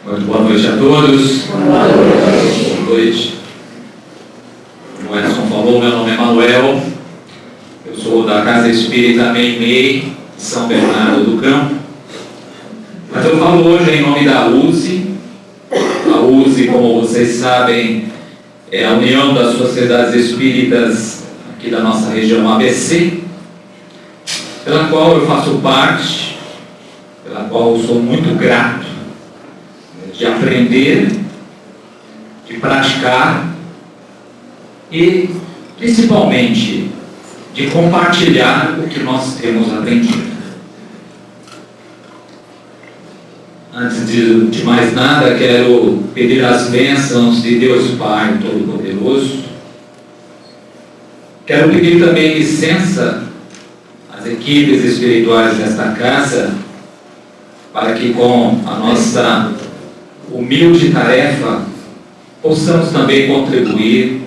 Muito boa noite a todos. Boa noite. Boa noite. Como o Edson falou, meu nome é Manuel. Eu sou da Casa Espírita Meimei, de São Bernardo do Campo. Mas eu falo hoje em nome da USE. A USE, como vocês sabem, é a União das Sociedades Espíritas aqui da nossa região ABC, pela qual eu faço parte, pela qual eu sou muito grato de aprender, de praticar e, principalmente, de compartilhar o que nós temos aprendido. Antes de mais nada, quero pedir as bênçãos de Deus Pai Todo-Poderoso. Quero pedir também licença às equipes espirituais desta casa, para que com a nossa humilde tarefa possamos também contribuir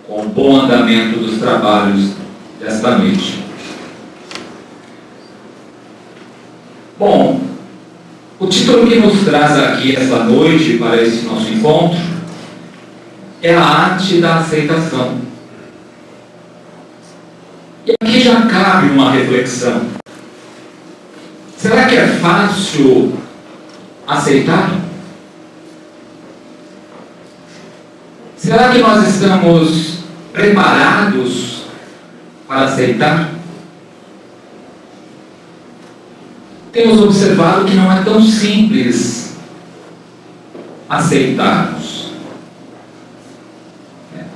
com o bom andamento dos trabalhos desta noite. Bom, o título que nos traz aqui esta noite para esse nosso encontro é a arte da aceitação. E aqui já cabe uma reflexão. Será que é fácil aceitar? Será que nós estamos preparados para aceitar? Temos observado que não é tão simples aceitarmos.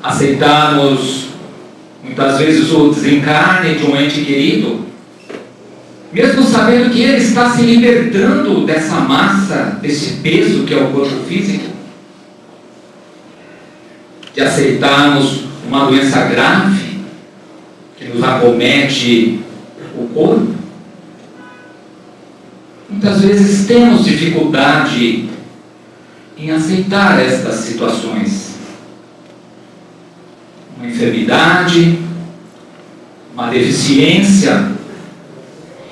Aceitarmos muitas vezes o desencarne de um ente querido, mesmo sabendo que ele está se libertando dessa massa, desse peso que é o corpo físico. De aceitarmos uma doença grave que nos acomete o corpo. Muitas vezes temos dificuldade em aceitar estas situações. Uma enfermidade, uma deficiência.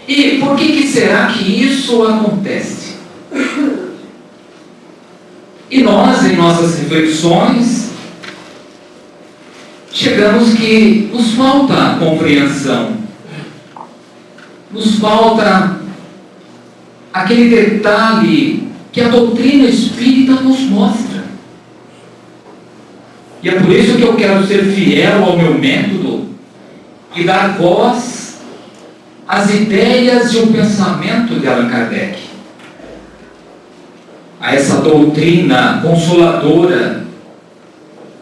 E por que será que isso acontece? E nós, em nossas reflexões, chegamos que nos falta compreensão, nos falta aquele detalhe que a doutrina espírita nos mostra. E é por isso que eu quero ser fiel ao meu método e dar voz às ideias e o pensamento de Allan Kardec, a essa doutrina consoladora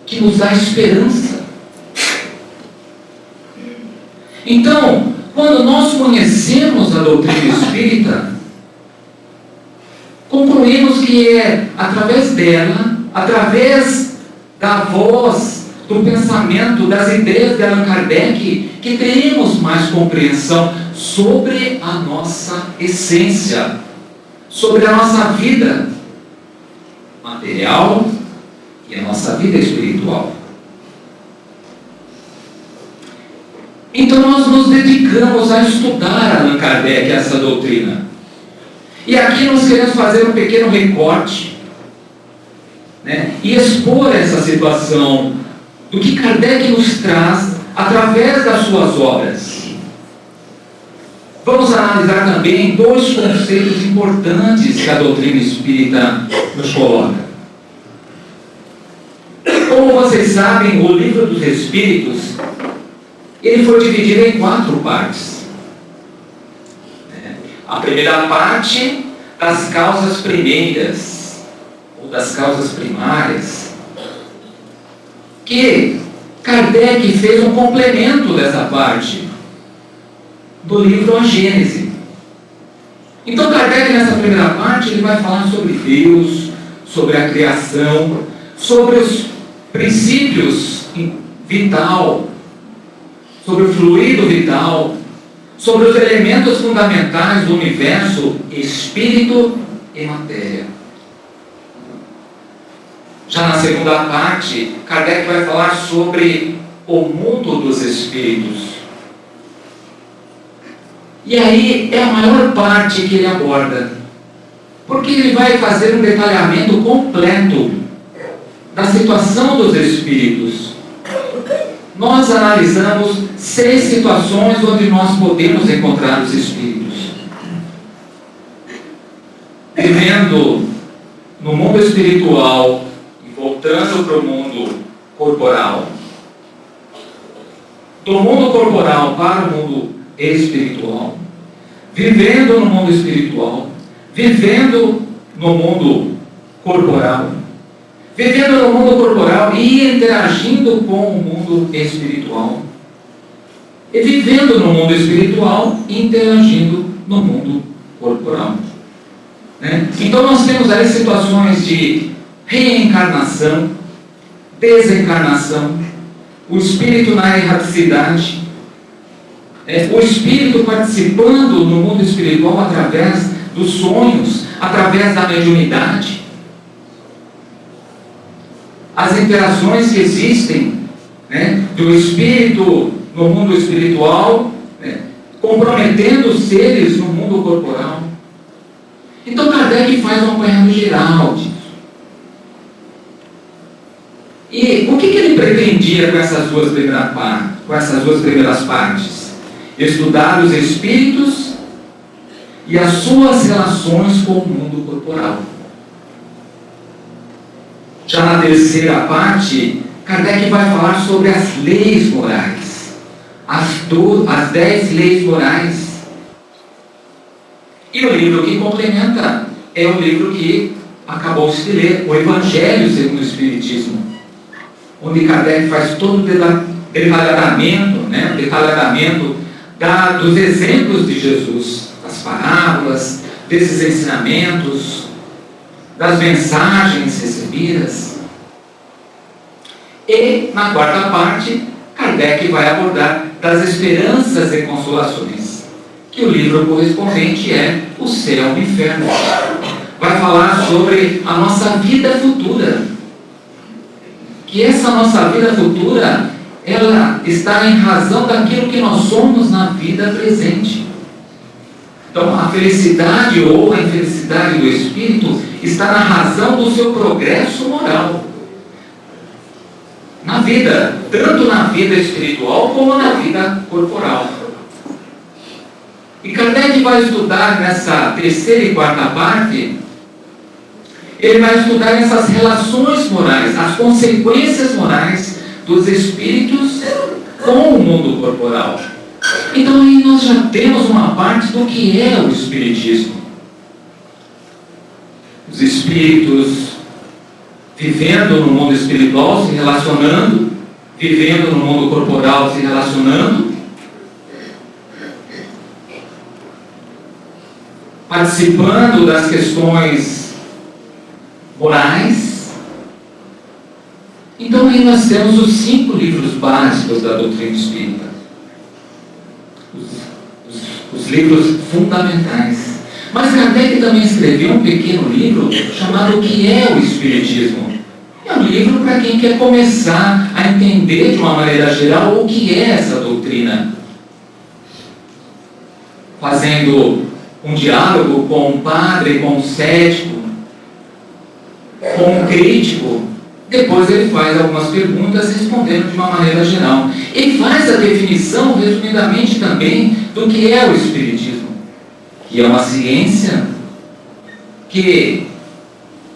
que nos dá esperança. Então, quando nós conhecemos a doutrina espírita, concluímos que é através dela, através da voz, do pensamento, das ideias de Allan Kardec, que teremos mais compreensão sobre a nossa essência, sobre a nossa vida material e a nossa vida espiritual. Então nós nos dedicamos a estudar Allan Kardec, essa doutrina. E aqui nós queremos fazer um pequeno recorte, e expor essa situação do que Kardec nos traz através das suas obras. Vamos analisar também dois conceitos importantes que a doutrina espírita nos coloca. Como vocês sabem, o Livro dos Espíritos, ele foi dividido em 4 partes. A primeira parte, das causas primeiras, ou das causas primárias, que Kardec fez um complemento dessa parte, do livro A Gênese. Então Kardec, nessa primeira parte, ele vai falar sobre Deus, sobre a criação, sobre os princípios vital, sobre o fluido vital, sobre os elementos fundamentais do universo, espírito e matéria. Já na segunda parte, Kardec vai falar sobre o mundo dos espíritos. E aí é a maior parte que ele aborda. Porque ele vai fazer um detalhamento completo da situação dos espíritos. Nós analisamos 6 situações onde nós podemos encontrar os espíritos. Vivendo no mundo espiritual e voltando para o mundo corporal. Do mundo corporal para o mundo espiritual. Vivendo no mundo espiritual. Vivendo no mundo corporal. Vivendo no mundo corporal e interagindo com o mundo espiritual. E vivendo no mundo espiritual e interagindo no mundo corporal. Então nós temos aí situações de reencarnação, desencarnação, o espírito na erraticidade, o espírito participando no mundo espiritual através dos sonhos, através da mediunidade, as interações que existem do espírito no mundo espiritual, comprometendo os seres no mundo corporal. Então Kardec faz um apanhado geral disso. E o que ele pretendia com essas duas primeiras partes? Estudar os espíritos e as suas relações com o mundo corporal. Já na terceira parte, Kardec vai falar sobre as leis morais, as 10 leis morais. E o livro que complementa é o livro que acabou de ler, o Evangelho segundo o Espiritismo, onde Kardec faz todo o detalhamento dos exemplos de Jesus, das parábolas, desses ensinamentos, das mensagens recebidas. E, na quarta parte, Kardec vai abordar das esperanças e consolações, que o livro correspondente é O Céu e o Inferno. Vai falar sobre a nossa vida futura. Que essa nossa vida futura, ela está em razão daquilo que nós somos na vida presente. Então, a felicidade ou a infelicidade do espírito está na razão do seu progresso moral. Na vida, tanto na vida espiritual como na vida corporal. E Kardec vai estudar nessa terceira e quarta parte, ele vai estudar essas relações morais, as consequências morais dos espíritos com o mundo corporal. Então aí nós já temos uma parte do que é o espiritismo. Os espíritos vivendo no mundo espiritual, se relacionando, vivendo no mundo corporal, se relacionando, participando das questões morais. Então aí nós temos os 5 livros básicos da doutrina espírita, os livros fundamentais. Mas Kardec também escreveu um pequeno livro chamado O que é o Espiritismo. É um livro para quem quer começar a entender de uma maneira geral o que é essa doutrina, fazendo um diálogo com um padre, com um cético, com um crítico. Depois ele faz algumas perguntas respondendo de uma maneira geral. Ele faz a definição, resumidamente também, do que é o Espiritismo, que é uma ciência que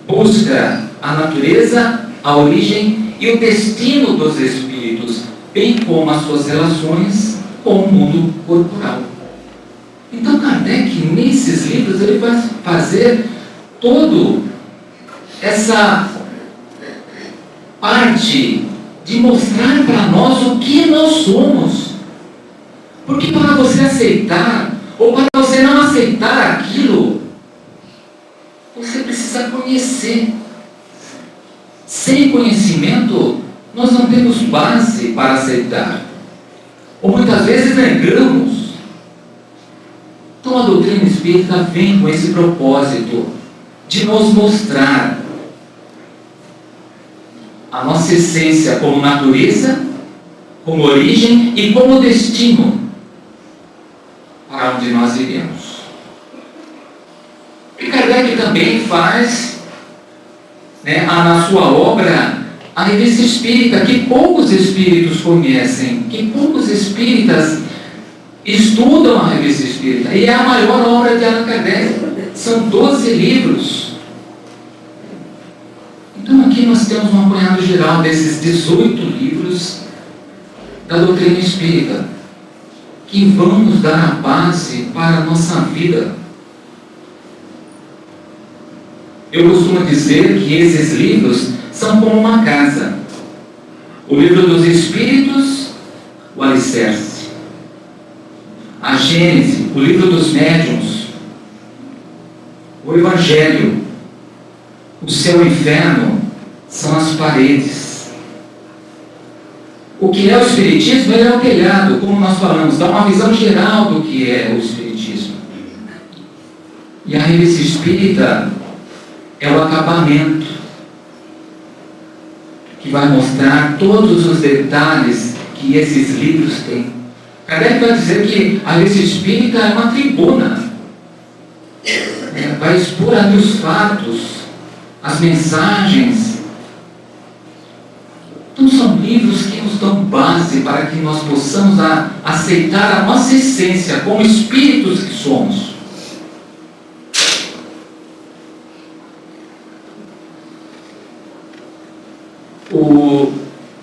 busca a natureza, a origem e o destino dos espíritos, bem como as suas relações com o mundo corporal. Então Kardec, nesses livros, ele vai fazer toda essa parte de mostrar para nós o que nós somos. Porque para você aceitar, ou para você não aceitar aquilo, você precisa conhecer. Sem conhecimento, nós não temos base para aceitar. Ou muitas vezes negamos. Então a doutrina espírita vem com esse propósito de nos mostrar a nossa essência como natureza, como origem e como destino para onde nós iremos. E Kardec também faz, na sua obra, a Revista Espírita, que poucos espíritos conhecem, que poucos espíritas estudam a Revista Espírita. E é a maior obra de Allan Kardec. São 12 livros. Então aqui nós temos um apanhado geral desses 18 livros da doutrina espírita, que vão nos dar a base para a nossa vida. Eu costumo dizer que esses livros são como uma casa. O livro dos Espíritos, o alicerce. A Gênese, o livro dos médiuns. O Evangelho, o céu e o inferno são as paredes. O que é o Espiritismo? Ele é o telhado, como nós falamos, dá uma visão geral do que é o Espiritismo. E a Revista Espírita é o acabamento, que vai mostrar todos os detalhes que esses livros têm. Kardec vai dizer que a Revista Espírita é uma tribuna, vai expor ali os fatos, as mensagens. Então são livros que nos dão base para que nós possamos aceitar a nossa essência como espíritos que somos.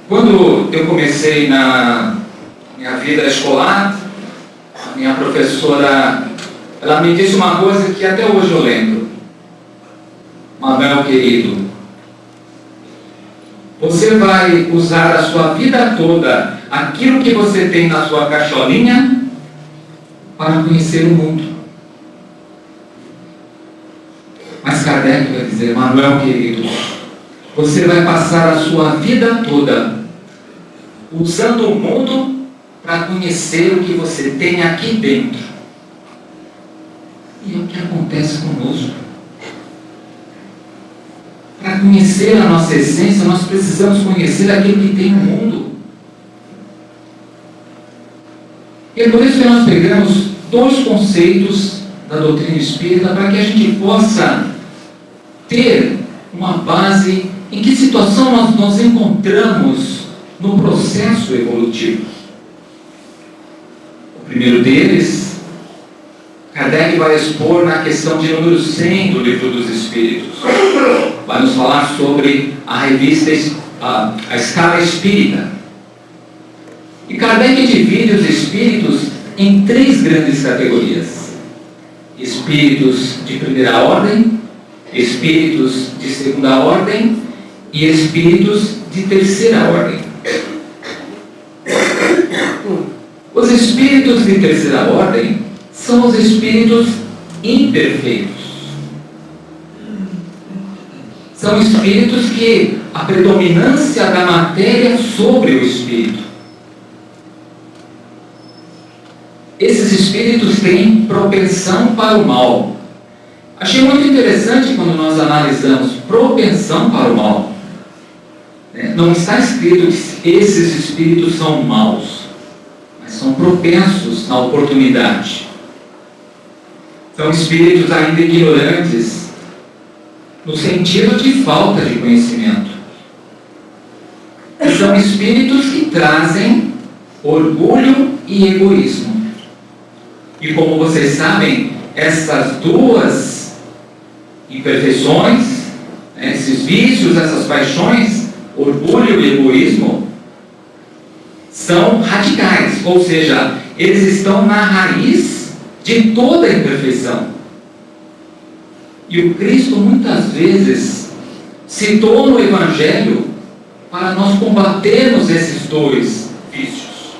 Quando eu comecei na minha vida escolar, a minha professora, ela me disse uma coisa que até hoje eu lembro. Mabel querido, você vai usar a sua vida toda aquilo que você tem na sua caixolinha para conhecer o mundo. Mas Kardec vai dizer, Manuel querido, você vai passar a sua vida toda usando o mundo para conhecer o que você tem aqui dentro. E é o que acontece conosco. Para conhecer a nossa essência, nós precisamos conhecer aquilo que tem no mundo. E é por isso que nós pegamos 2 conceitos da doutrina espírita para que a gente possa ter uma base em que situação nós nos encontramos no processo evolutivo. O primeiro deles, Kardec vai expor na questão de número 100 do Livro dos Espíritos. Vai nos falar sobre a revista, a escala espírita. E Kardec divide os espíritos em 3 grandes categorias: espíritos de primeira ordem, espíritos de segunda ordem e espíritos de terceira ordem. Os espíritos de terceira ordem são os espíritos imperfeitos. São espíritos que a predominância da matéria sobre o espírito. Esses espíritos têm propensão para o mal. Achei muito interessante quando nós analisamos propensão para o mal. Não está escrito que esses espíritos são maus, mas são propensos à oportunidade. São espíritos ainda ignorantes, no sentido de falta de conhecimento. São espíritos que trazem orgulho e egoísmo. E como vocês sabem, essas 2 imperfeições, esses vícios, essas paixões, orgulho e egoísmo, são radicais, ou seja, eles estão na raiz de toda a imperfeição. E o Cristo muitas vezes citou no Evangelho para nós combatermos esses 2 vícios.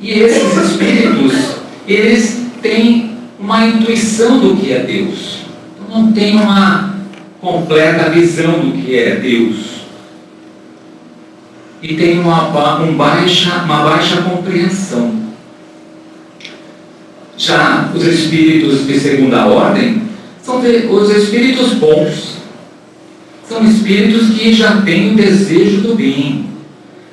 E esses espíritos, eles têm uma intuição do que é Deus. Não tem uma completa visão do que é Deus. E tem uma baixa compreensão. Já os espíritos de segunda ordem são os espíritos bons. São espíritos que já têm o desejo do bem.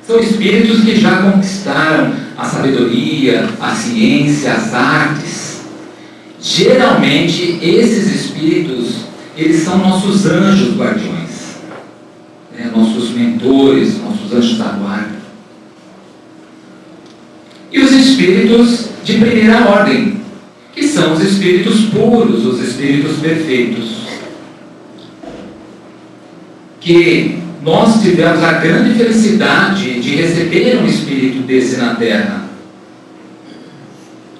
São espíritos que já conquistaram a sabedoria, a ciência, as artes. Geralmente, esses espíritos, eles são nossos anjos guardiões, né? Nossos mentores, nossos anjos da guarda. E os espíritos de primeira ordem, que são os espíritos puros, os espíritos perfeitos, que nós tivemos a grande felicidade de receber um espírito desse na Terra.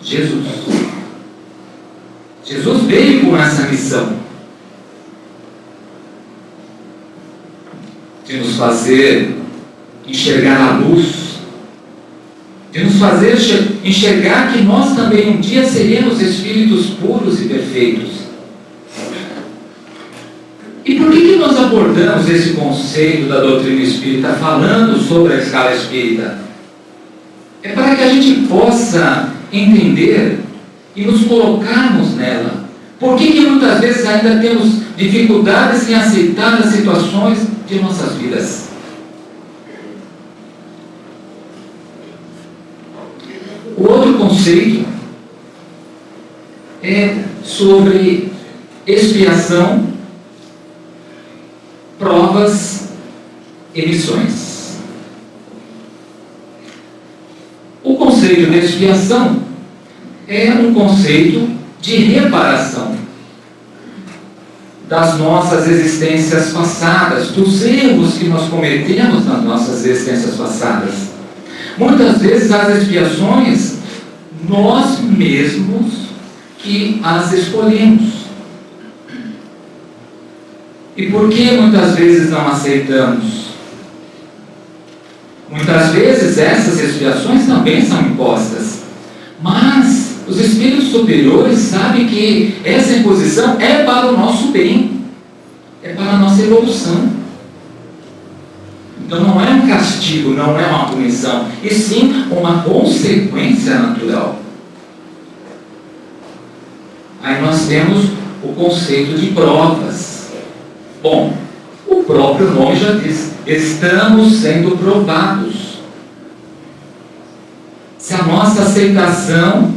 Jesus. Jesus veio com essa missão de nos fazer enxergar a luz, de nos fazer enxergar que nós também um dia seremos espíritos puros e perfeitos. E por que nós abordamos esse conceito da doutrina espírita falando sobre a escala espírita? É para que a gente possa entender e nos colocarmos nela. Por que muitas vezes ainda temos dificuldades em aceitar as situações de nossas vidas? O outro conceito é sobre expiação, provas e missões. O conceito de expiação é um conceito de reparação das nossas existências passadas, dos erros que nós cometemos nas nossas existências passadas. Muitas vezes as expiações, nós mesmos que as escolhemos. E por que muitas vezes não aceitamos? Muitas vezes essas expiações também são impostas, mas os espíritos superiores sabem que essa imposição é para o nosso bem, é para a nossa evolução. Então não é um castigo, não é uma punição, e sim uma consequência natural. Aí nós temos o conceito de provas. Bom, o próprio nome já diz, estamos sendo provados. Se a nossa aceitação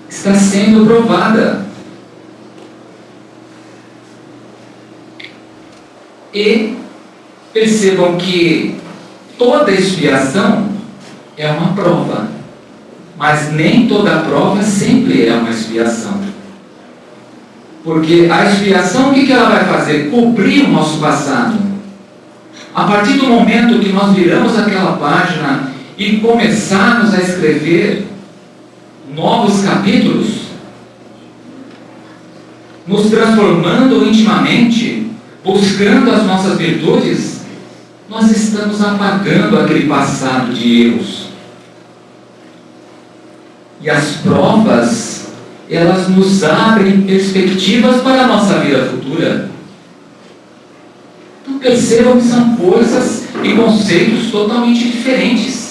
está sendo provada. E percebam que toda expiação é uma prova, mas nem toda prova sempre é uma expiação. Porque a expiação, o que ela vai fazer? Cobrir o nosso passado. A partir do momento que nós viramos aquela página e começarmos a escrever novos capítulos, nos transformando intimamente, buscando as nossas virtudes, nós estamos apagando aquele passado de erros. E as provas, elas nos abrem perspectivas para a nossa vida futura. Então percebam que são coisas e conceitos totalmente diferentes.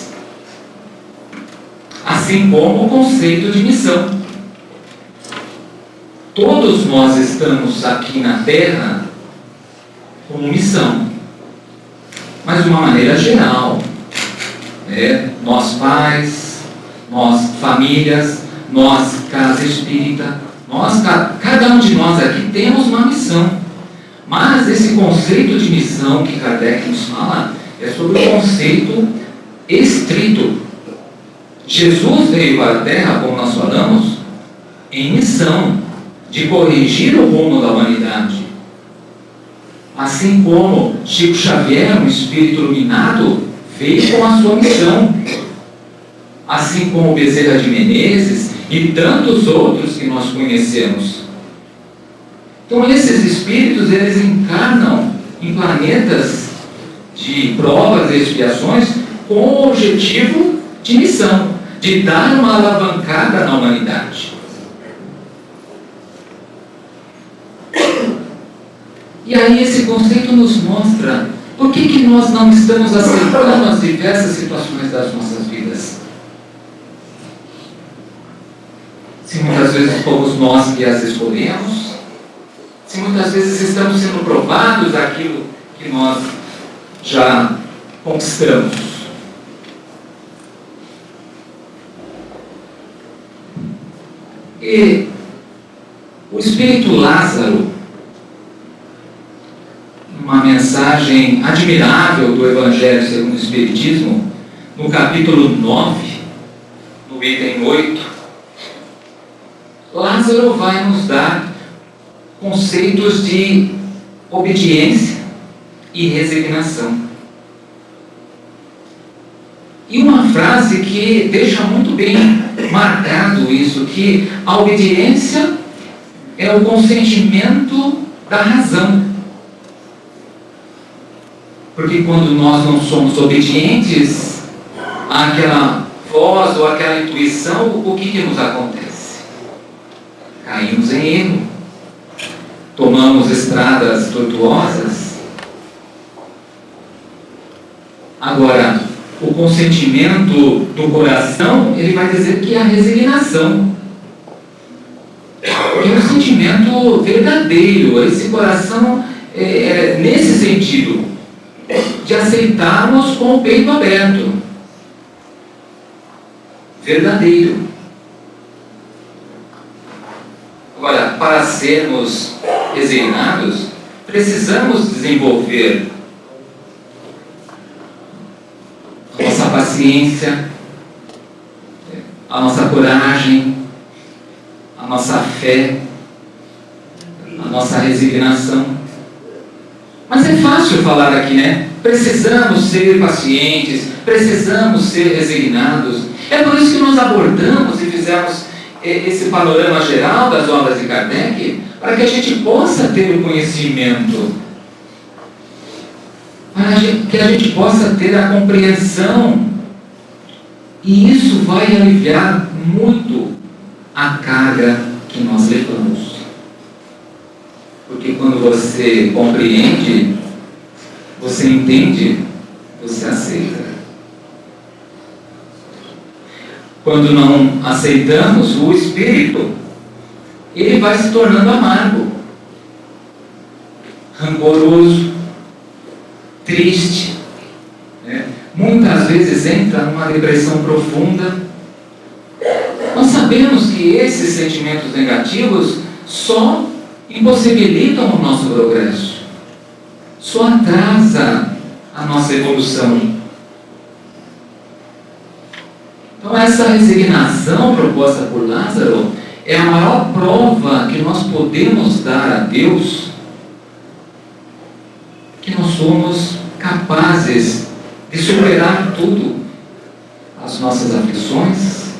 Assim como o conceito de missão. Todos nós estamos aqui na Terra com missão, mas de uma maneira geral. Nós pais, nós famílias, nós casa espírita, cada um de nós aqui temos uma missão. Mas esse conceito de missão que Kardec nos fala é sobre o conceito estrito. Jesus veio para a Terra, como nós falamos, em missão de corrigir o rumo da humanidade. Assim como Chico Xavier, um espírito iluminado, veio com a sua missão. Assim como Bezerra de Menezes e tantos outros que nós conhecemos. Então esses espíritos, eles encarnam em planetas de provas e expiações com o objetivo de missão, de dar uma alavancada na humanidade. E aí esse conceito nos mostra por que nós não estamos aceitando as diversas situações das nossas vidas. Se muitas vezes fomos nós que as escolhemos, se muitas vezes estamos sendo provados daquilo que nós já conquistamos. E o espírito Lázaro, uma mensagem admirável do Evangelho segundo o Espiritismo, no capítulo 9, no item 8, Lázaro vai nos dar conceitos de obediência e resignação. E uma frase que deixa muito bem marcado isso, que a obediência é o consentimento da razão. Porque quando nós não somos obedientes àquela voz ou àquela intuição, o que nos acontece? Caímos em erro. Tomamos estradas tortuosas. Agora, o consentimento do coração, ele vai dizer que é a resignação. É um sentimento verdadeiro. Esse coração, nesse sentido, de aceitarmos com o peito aberto. Verdadeiro. Agora, para sermos resignados, precisamos desenvolver a nossa paciência, a nossa coragem, a nossa fé, a nossa resignação. Mas é fácil falar aqui, né? Precisamos ser pacientes, precisamos ser resignados. É por isso que nós abordamos e fizemos esse panorama geral das obras de Kardec, para que a gente possa ter o conhecimento, para que a gente possa ter a compreensão, e isso vai aliviar muito a carga que nós levamos. Porque quando você compreende, você entende, você aceita. Quando não aceitamos, o espírito, ele vai se tornando amargo, rancoroso, triste, né? Muitas vezes entra numa depressão profunda. Nós sabemos que esses sentimentos negativos só impossibilitam o nosso progresso, só atrasa a nossa evolução. Então essa resignação proposta por Lázaro é a maior prova que nós podemos dar a Deus que nós somos capazes de superar tudo, as nossas aflições,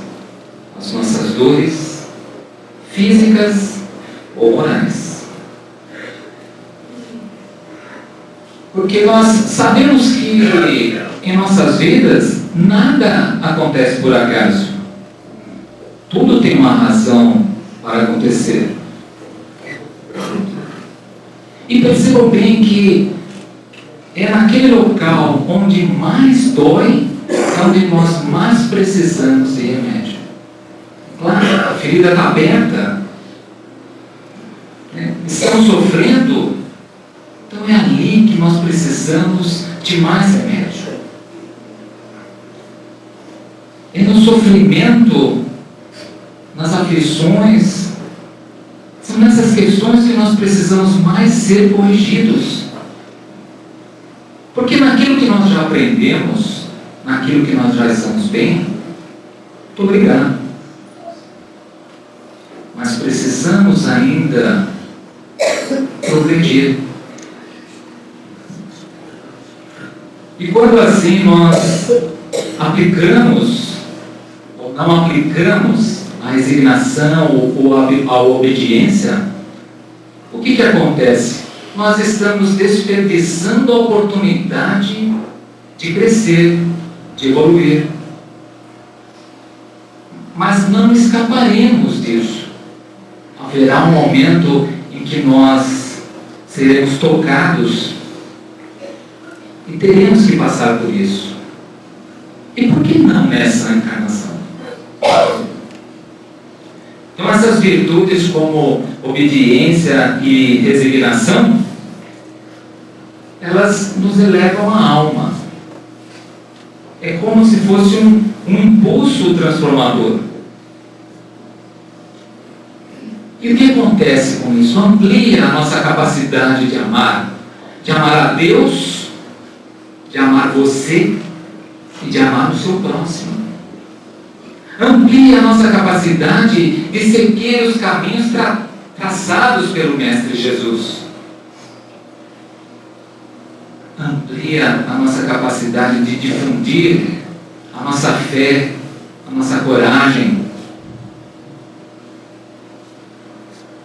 as nossas dores físicas ou morais. Porque nós sabemos que em nossas vidas nada acontece por acaso. Tudo tem uma razão para acontecer. E percebam bem que é naquele local onde mais dói, é onde nós mais precisamos de remédio. Claro, a ferida está aberta, né? Estamos sofrendo, então é ali que nós precisamos de mais remédio. É no sofrimento, nas aflições, são nessas questões que nós precisamos mais ser corrigidos. Porque naquilo que nós já aprendemos, naquilo que nós já estamos bem, muito obrigado. Mas precisamos ainda progredir. E quando assim nós aplicamos ou não aplicamos a resignação ou a obediência, o que acontece? Nós estamos desperdiçando a oportunidade de crescer, de evoluir. Mas não escaparemos disso. Haverá um momento em que nós seremos tocados e teremos que passar por isso. E por que não nessa encarnação? Então essas virtudes como obediência e resignação, elas nos elevam a alma. É como se fosse um impulso transformador. E o que acontece com isso? Amplia a nossa capacidade de amar a Deus, de amar você e de amar o seu próximo. Amplia a nossa capacidade de seguir os caminhos traçados pelo Mestre Jesus. Amplia a nossa capacidade de difundir a nossa fé, a nossa coragem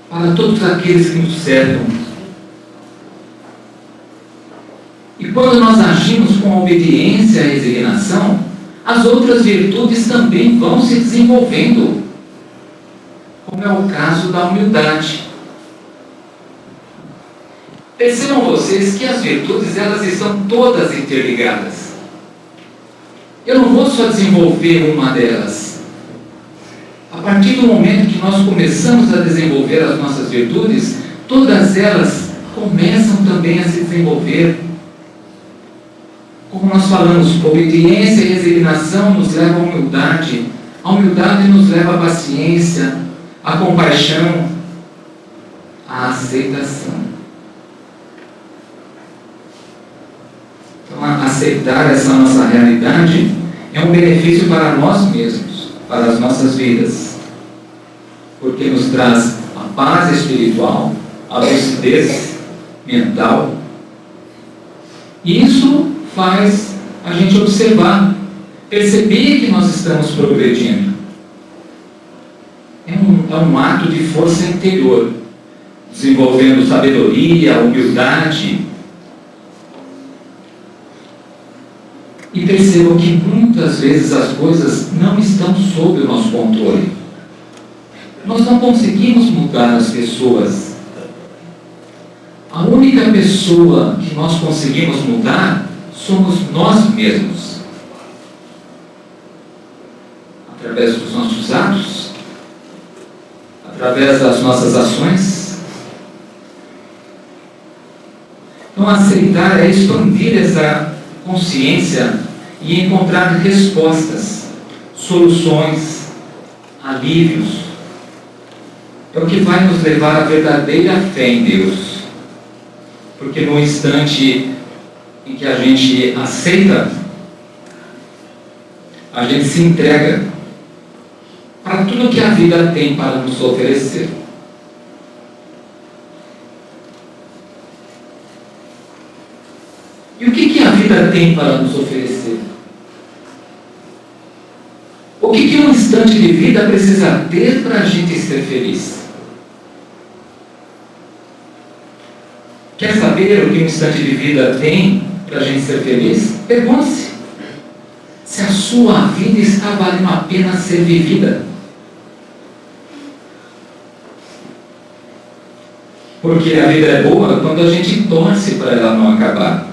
para todos aqueles que nos cercam. E quando nós agimos com obediência e resignação, as outras virtudes também vão se desenvolvendo, como é o caso da humildade. Percebam vocês que as virtudes, elas estão todas interligadas. Eu não vou só desenvolver uma delas. A partir do momento que nós começamos a desenvolver as nossas virtudes, todas elas começam também a se desenvolver. Como nós falamos, obediência e resignação nos levam à humildade. A humildade nos leva à paciência, à compaixão, à aceitação. Então, aceitar essa nossa realidade é um benefício para nós mesmos, para as nossas vidas, porque nos traz a paz espiritual, a lucidez mental. E isso faz a gente observar, perceber que nós estamos progredindo. É um ato de força interior, desenvolvendo sabedoria, humildade. E percebam que muitas vezes as coisas não estão sob o nosso controle. Nós não conseguimos mudar as pessoas. A única pessoa que nós conseguimos mudar somos nós mesmos. Através dos nossos atos, através das nossas ações. Então, aceitar é expandir essa consciência e encontrar respostas, soluções, alívios. É o que vai nos levar à verdadeira fé em Deus. Porque no instante em que a gente aceita, a gente se entrega para tudo que a vida tem para nos oferecer. E o que a vida tem para nos oferecer? O que um instante de vida precisa ter para a gente ser feliz? Quer saber o que um instante de vida tem para a gente ser feliz? Pergunte-se se a sua vida está valendo a pena ser vivida. Porque a vida é boa quando a gente torce para ela não acabar.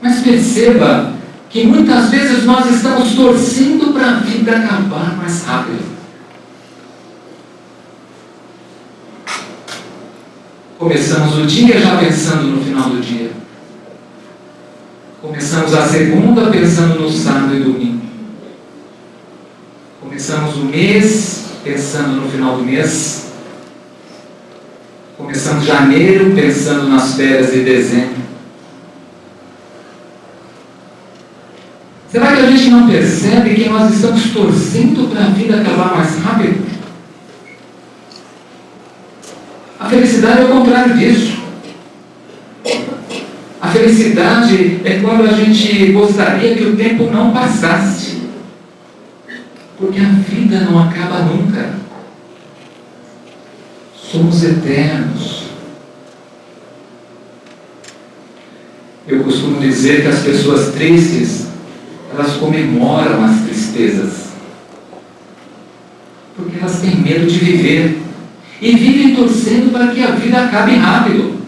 Mas perceba que muitas vezes nós estamos torcendo para a vida acabar mais rápido. Começamos o dia já pensando no final do dia. Começamos a segunda pensando no sábado e domingo. Começamos o mês pensando no final do mês. Começamos janeiro pensando nas férias de dezembro. Será que a gente não percebe que nós estamos torcendo para a vida acabar mais rápido? A felicidade é o contrário disso. A felicidade é quando a gente gostaria que o tempo não passasse. Porque a vida não acaba nunca. Somos eternos. Eu costumo dizer que as pessoas tristes, elas comemoram as tristezas. Porque elas têm medo de viver. E vivem torcendo para que a vida acabe rápido.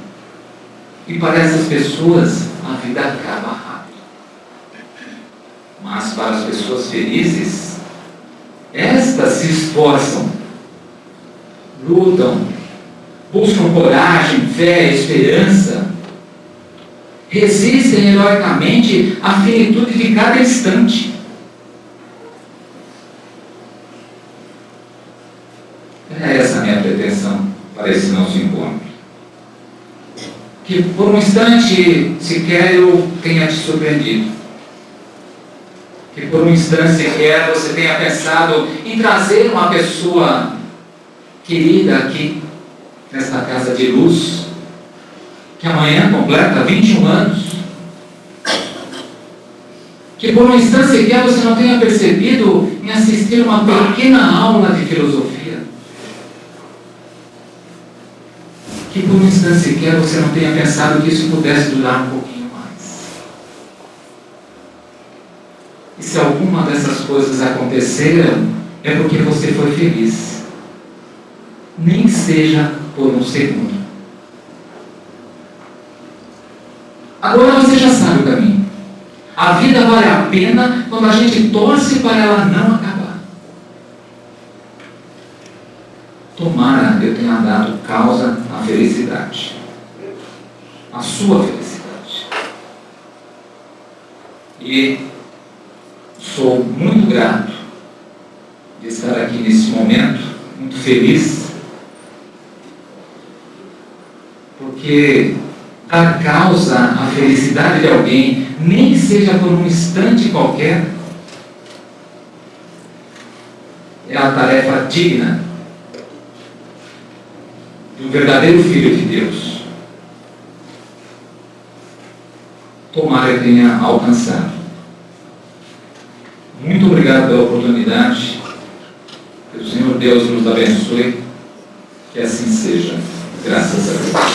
E para essas pessoas, a vida acaba rápido. Mas para as pessoas felizes, estas se esforçam, lutam, buscam coragem, fé, esperança, resistem heroicamente à finitude de cada instante. para esse nosso encontro. Que por um instante sequer eu tenha te surpreendido. Que por um instante sequer você tenha pensado em trazer uma pessoa querida aqui, nesta casa de luz, que amanhã completa 21 anos. Que por um instante sequer você não tenha percebido em assistir uma pequena aula de filosofia. Que por um instante sequer você não tenha pensado que isso pudesse durar um pouquinho mais. E se alguma dessas coisas aconteceram, é porque você foi feliz. Nem que seja por um segundo. Agora você já sabe o caminho. A vida vale a pena quando a gente torce para ela não acabar. Tomara eu tenha dado causa à felicidade. A sua felicidade. E sou muito grato de estar aqui nesse momento, muito feliz, porque dar causa à felicidade de alguém, nem que seja por um instante qualquer, é a tarefa digna de um verdadeiro Filho de Deus. Tomara eu tenha alcançado. Muito obrigado pela oportunidade. Que o Senhor Deus nos abençoe. Que assim seja. Graças a Deus.